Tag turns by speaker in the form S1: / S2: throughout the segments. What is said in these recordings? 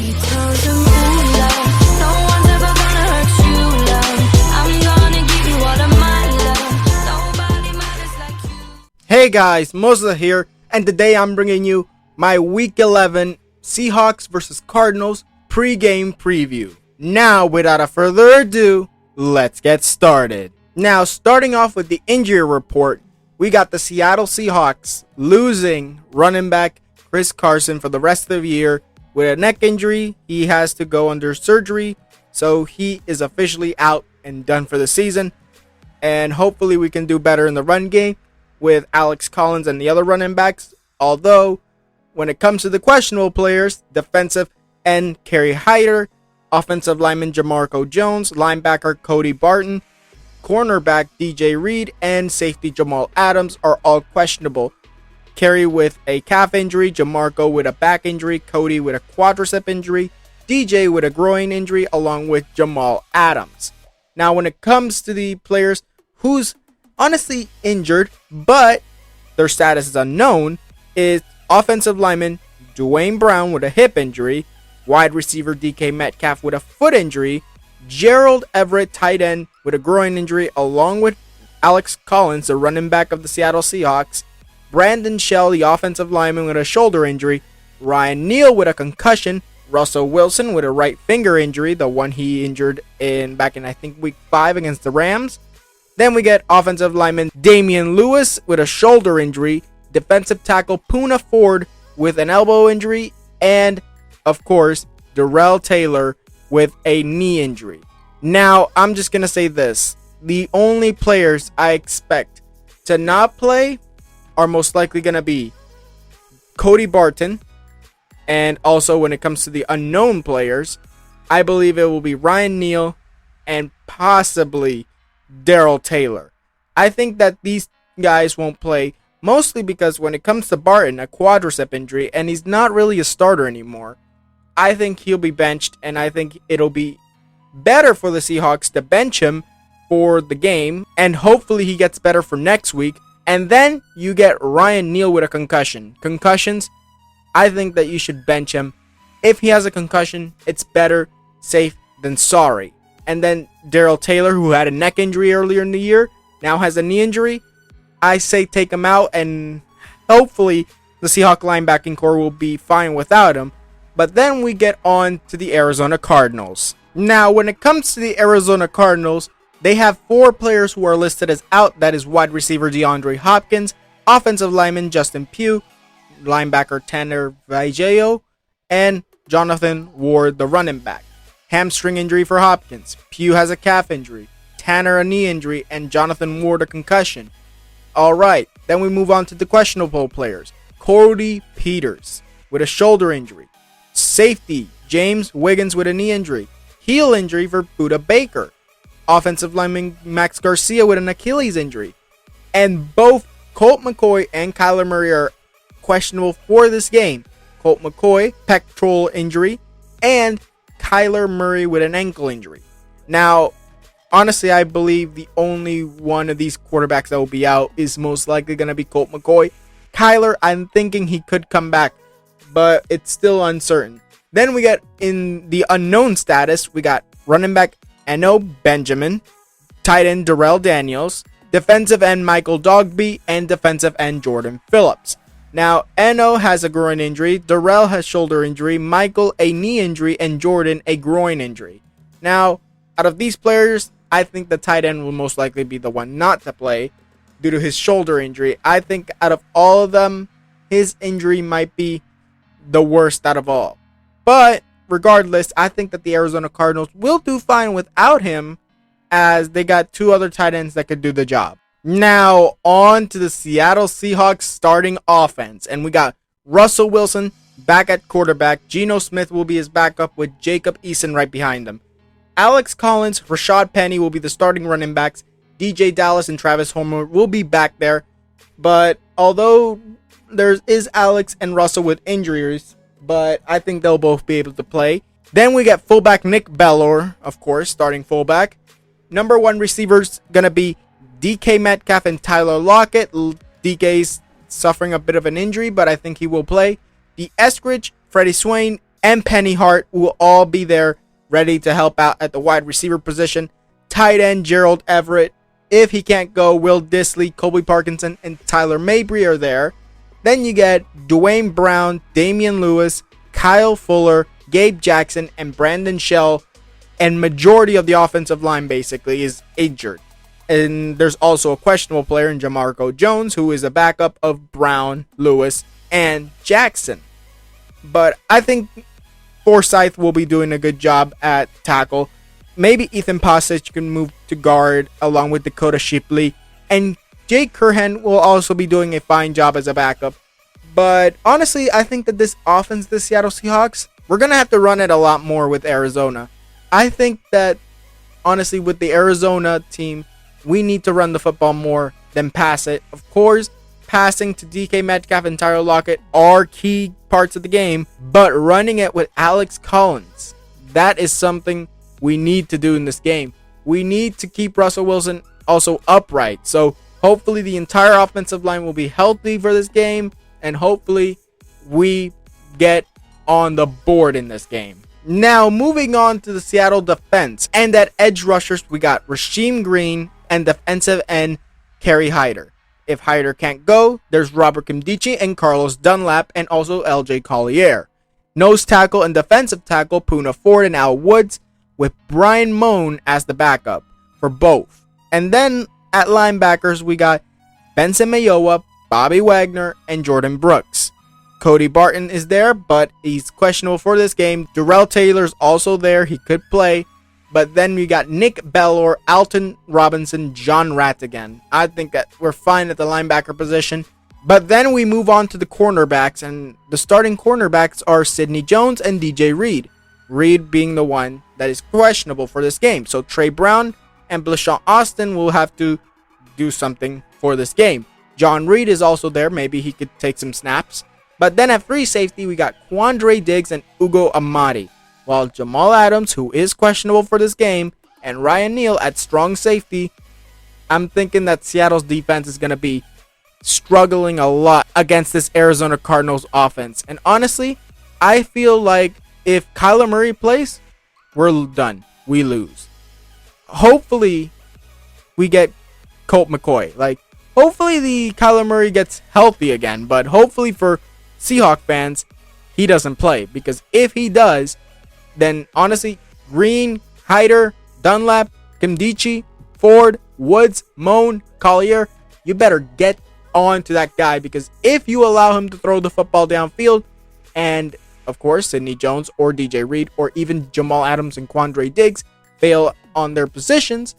S1: She tells him, ooh, love, no one's ever gonna hurt you, love. I'm gonna give you all of my love. Nobody matters like you.
S2: Hey guys, Moses here, and today I'm bringing you my Week 11 Seahawks vs. Cardinals pre-game preview. Now, without a further ado, let's get started. Now, starting off with the injury report, we got the Seattle Seahawks losing running back Chris Carson for the rest of the year with a neck injury. He has to go under surgery, so he is officially out and done for the season. And hopefully we can do better in the run game with Alex Collins and the other running backs. Although, when it comes to the questionable players, defensive end Kerry Hyder, offensive lineman Jamarco Jones, linebacker Cody Barton, cornerback DJ Reed, and safety Jamal Adams are all questionable. Kerry with a calf injury, Jamarco with a back injury, Cody with a quadricep injury, DJ with a groin injury, along with Jamal Adams. Now, when it comes to the players who's honestly injured, but their status is unknown, is offensive lineman Dwayne Brown with a hip injury, wide receiver DK Metcalf with a foot injury, Gerald Everett, tight end, with a groin injury, along with Alex Collins, the running back of the Seattle Seahawks, Brandon Shell, the offensive lineman, with a shoulder injury, Ryan Neal with a concussion, Russell Wilson with a right finger injury, the one he injured back in I think week 5 against the Rams. Then we get offensive lineman Damian Lewis with a shoulder injury, defensive tackle Poona Ford with an elbow injury, and of course Darrell Taylor with a knee injury. Now, I'm just going to say this. The only players I expect to not play are most likely going to be Cody Barton. And also, when it comes to the unknown players, I believe it will be Ryan Neal and possibly Darrell Taylor. I think that these guys won't play, mostly because when it comes to Barton, a quadricep injury, and he's not really a starter anymore, I think he'll be benched, and I think it'll be better for the Seahawks to bench him for the game, and hopefully he gets better for next week. And then you get Ryan Neal with a concussion. Concussions, I think that you should bench him. If he has a concussion, it's better safe than sorry. And then Darrell Taylor, who had a neck injury earlier in the year, now has a knee injury. I say take him out, and hopefully the Seahawks linebacking core will be fine without him. But then we get on to the Arizona Cardinals. Now, when it comes to the Arizona Cardinals, they have 4 players who are listed as out. That is wide receiver DeAndre Hopkins, offensive lineman Justin Pugh, linebacker Tanner Vigeo, and Jonathan Ward, the running back. Hamstring injury for Hopkins. Pugh has a calf injury. Tanner a knee injury, and Jonathan Ward a concussion. Alright, then we move on to the questionable players. Cody Peters with a shoulder injury. Safety James Wiggins with a knee injury. Heel injury for Budda Baker. Offensive lineman Max Garcia with an Achilles injury. And both Colt McCoy and Kyler Murray are questionable for this game. Colt McCoy, pectoral injury, and Kyler Murray with an ankle injury. Now, honestly, I believe the only one of these quarterbacks that will be out is most likely going to be Colt McCoy. Kyler, I'm thinking he could come back, but it's still uncertain. Then we get in the unknown status, we got running back Eno Benjamin, tight end Darrell Daniels, defensive end Michael Dogby, and defensive end Jordan Phillips. Now, Eno has a groin injury, Darrell has shoulder injury, Michael a knee injury, and Jordan a groin injury. Now, out of these players, I think the tight end will most likely be the one not to play due to his shoulder injury. I think out of all of them, his injury might be the worst out of all. But regardless, I think that the Arizona Cardinals will do fine without him, as they got 2 other tight ends that could do the job. Now, on to the Seattle Seahawks starting offense. And we got Russell Wilson back at quarterback. Geno Smith will be his backup with Jacob Eason right behind him. Alex Collins, Rashad Penny will be the starting running backs. DJ Dallas and Travis Homer will be back there. But although there is Alex and Russell with injuries, but I think they'll both be able to play. Then we get fullback Nick Bellor, of course, starting fullback. Number 1 receivers going to be DK Metcalf and Tyler Lockett. DK's suffering a bit of an injury, but I think he will play. The Eskridge, Freddie Swain, and Penny Hart will all be there ready to help out at the wide receiver position. Tight end Gerald Everett. If he can't go, Will Disley, Colby Parkinson, and Tyler Mabry are there. Then you get Dwayne Brown, Damian Lewis, Kyle Fuller, Gabe Jackson, and Brandon Shell. And majority of the offensive line basically is injured. And there's also a questionable player in Jamarco Jones, who is a backup of Brown, Lewis, and Jackson. But I think Forsyth will be doing a good job at tackle. Maybe Ethan Posich can move to guard along with Dakota Shipley. And Jake Curhan will also be doing a fine job as a backup. But honestly, I think that this offense, the Seattle Seahawks, we're going to have to run it a lot more with Arizona. I think that, honestly, with the Arizona team, we need to run the football more than pass it. Of course, passing to DK Metcalf and Tyler Lockett are key parts of the game, but running it with Alex Collins, that is something we need to do in this game. We need to keep Russell Wilson also upright. So hopefully the entire offensive line will be healthy for this game, and hopefully we get on the board in this game. Now, moving on to the Seattle defense. And at edge rushers, we got Rasheem Green and defensive end Kerry Hyder. If Hyder can't go, there's Robert Nkemdiche and Carlos Dunlap, and also LJ Collier. Nose tackle and defensive tackle Poona Ford and Al Woods, with Brian Moan as the backup for both. And then at linebackers, we got Benson Mayowa, Bobby Wagner, and Jordan Brooks. Cody Barton is there, but he's questionable for this game. Darrell Taylor's also there. He could play. But then we got Nick Bellor, Alton Robinson, John Rattigan. I think that we're fine at the linebacker position. But then we move on to the cornerbacks, and the starting cornerbacks are Sidney Jones and DJ Reed. Reed being the one that is questionable for this game. So Trey Brown and Blashawn Austin will have to do something for this game. John Reed is also there. Maybe he could take some snaps. But then at free safety, we got Quandre Diggs and Ugo Amadi. While Jamal Adams, who is questionable for this game, and Ryan Neal at strong safety, I'm thinking that Seattle's defense is going to be struggling a lot against this Arizona Cardinals offense. And honestly, I feel like if Kyler Murray plays, we're done. We lose. Hopefully, we get Colt McCoy. Hopefully the Kyler Murray gets healthy again. But hopefully for Seahawk fans, he doesn't play. Because if he does, then honestly, Green, Hyder, Dunlap, Nkemdiche, Ford, Woods, Moan, Collier, you better get on to that guy. Because if you allow him to throw the football downfield, and of course, Sidney Jones or DJ Reed or even Jamal Adams and Quandre Diggs fail on their positions,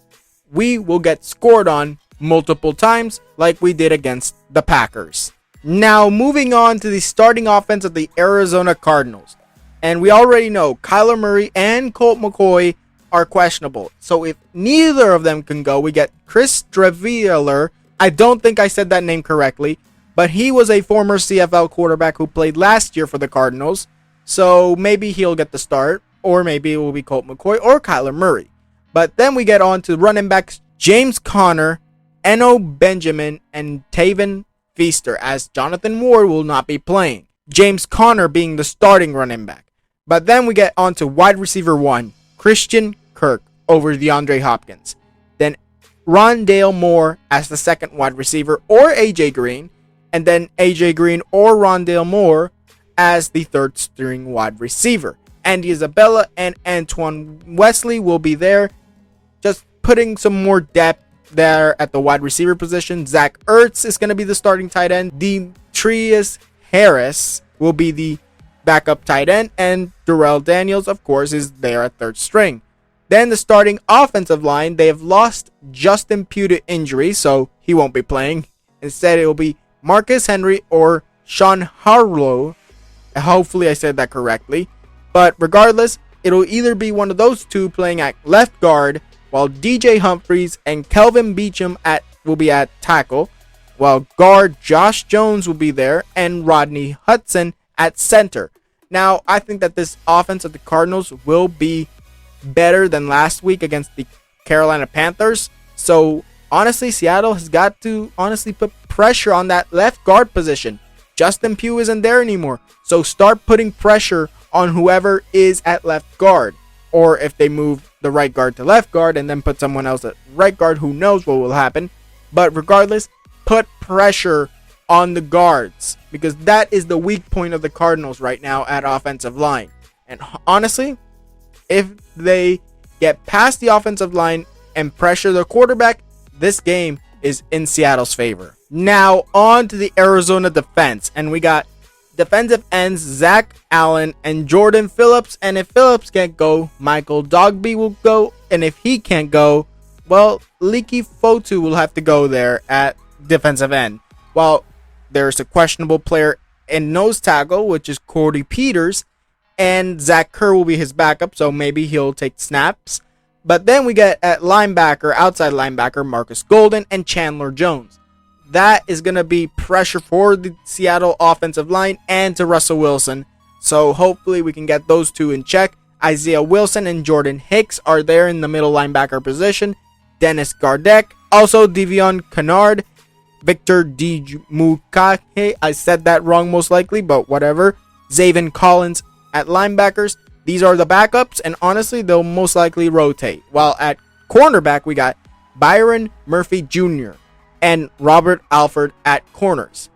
S2: we will get scored on multiple times like we did against the Packers. Now, moving on to the starting offense of the Arizona Cardinals. And we already know Kyler Murray and Colt McCoy are questionable. So if neither of them can go, we get Chris Streveler. I don't think I said that name correctly, but he was a former CFL quarterback who played last year for the Cardinals. So maybe he'll get the start, or maybe it will be Colt McCoy or Kyler Murray. But then we get on to running backs James Conner, Eno Benjamin, and Taven Feaster, as Jonathan Ward will not be playing. James Conner being the starting running back. But then we get on to wide receiver 1, Christian Kirk over DeAndre Hopkins. Then Rondale Moore as the second wide receiver, or AJ Green. And then AJ Green or Rondale Moore as the third string wide receiver. Andy Isabella and Antoine Wesley will be there, just putting some more depth there at the wide receiver position. Zach Ertz is going to be the starting tight end. Demetrius Harris will be the backup tight end, and Darrell Daniels, of course, is there at third string. Then the starting offensive line, they have lost Justin Pugh to injury, so he won't be playing. Instead, it will be Marcus Henry or Sean Harlow. Hopefully I said that correctly. But regardless, it'll either be one of those two playing at left guard, while DJ Humphries and Kelvin Beachum will be at tackle, while guard Josh Jones will be there, and Rodney Hudson at center. Now, I think that this offense of the Cardinals will be better than last week against the Carolina Panthers. So, honestly, Seattle has got to put pressure on that left guard position. Justin Pugh isn't there anymore. So, start putting pressure on whoever is at left guard. Or if they move the right guard to left guard and then put someone else at right guard, who knows what will happen. But regardless, put pressure on the guards, because that is the weak point of the Cardinals right now at offensive line. And honestly, if they get past the offensive line and pressure the quarterback, this game is in Seattle's favor. Now on to the Arizona defense, and we got defensive ends Zach Allen and Jordan Phillips. And if Phillips can't go, Michael Dogby will go. And if he can't go, well, Leaky Fotu will have to go there at defensive end. While there's a questionable player in nose tackle, which is Cordy Peters, and Zach Kerr will be his backup, so maybe he'll take snaps. But then we get at linebacker, outside linebacker, Marcus Golden and Chandler Jones. That is going to be pressure for the Seattle offensive line and to Russell Wilson. So hopefully we can get those two in check. Isaiah Wilson and Jordan Hicks are there in the middle linebacker position. Dennis Gardeck, also Devion Kennard, Victor Dijmukake, I said that wrong most likely, but whatever. Zaven Collins at linebackers. These are the backups, and honestly, they'll most likely rotate. While at cornerback, we got Byron Murphy Jr. and Robert Alford at corners,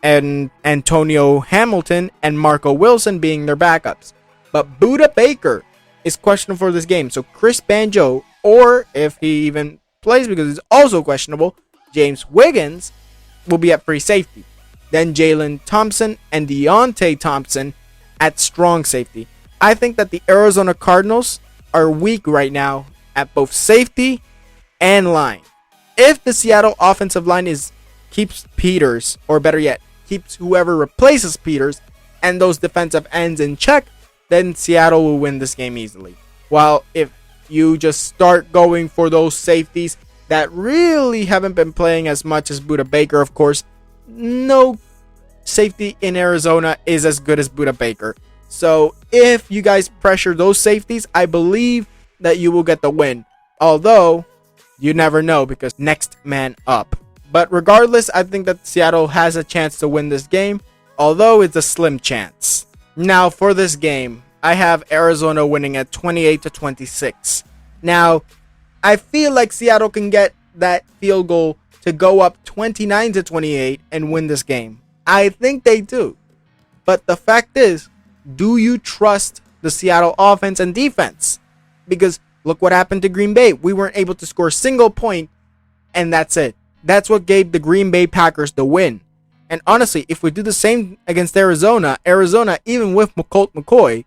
S2: and Antonio Hamilton and Marco Wilson being their backups. But Budda Baker is questionable for this game, so Chris Banjo, or if he even plays because he's also questionable, James Wiggins will be at free safety. Then Jalen Thompson and Deontay Thompson at strong safety. I think that the Arizona Cardinals are weak right now at both safety and line. If the Seattle offensive line keeps Peters, or better yet, keeps whoever replaces Peters and those defensive ends in check, then Seattle will win this game easily. While if you just start going for those safeties that really haven't been playing as much as Budda Baker, of course, no safety in Arizona is as good as Budda Baker. So if you guys pressure those safeties, I believe that you will get the win. Although, you never know because next man up. But regardless, I think that Seattle has a chance to win this game, although it's a slim chance. Now for this game, I have Arizona winning at 28-26. Now, I feel like Seattle can get that field goal to go up 29-28 and win this game. I think they do. But the fact is, do you trust the Seattle offense and defense? Because look what happened to Green Bay. We weren't able to score a single point, and that's it. That's what gave the Green Bay Packers the win. And honestly, if we do the same against Arizona, even with Colt McCoy,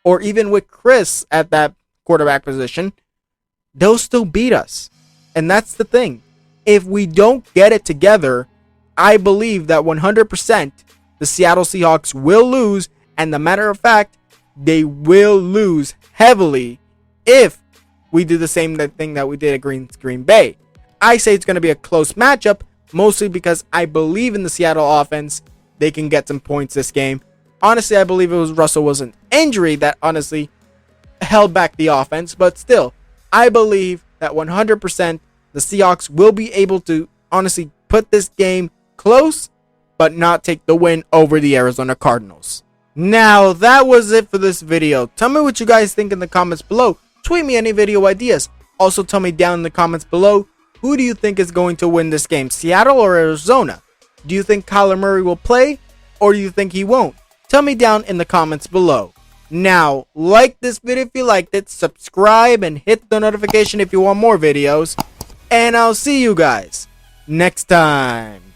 S2: or even with Chris at that quarterback position, they'll still beat us. And that's the thing. If we don't get it together, I believe that 100% the Seattle Seahawks will lose. And the matter of fact, they will lose heavily if we do the same thing that we did at Green Bay. I say it's going to be a close matchup, mostly because I believe in the Seattle offense. They can get some points this game. Honestly, I believe it was Russell Wilson's injury that honestly held back the offense. But still, I believe that 100% the Seahawks will be able to honestly put this game close, but not take the win over the Arizona Cardinals. Now, that was it for this video. Tell me what you guys think in the comments below. Tweet me any video ideas. Also, tell me down in the comments below, who do you think is going to win this game, Seattle or Arizona? Do you think Kyler Murray will play, or do you think he won't? Tell me down in the comments below. Now, like this video if you liked it, subscribe, and hit the notification if you want more videos. And I'll see you guys next time.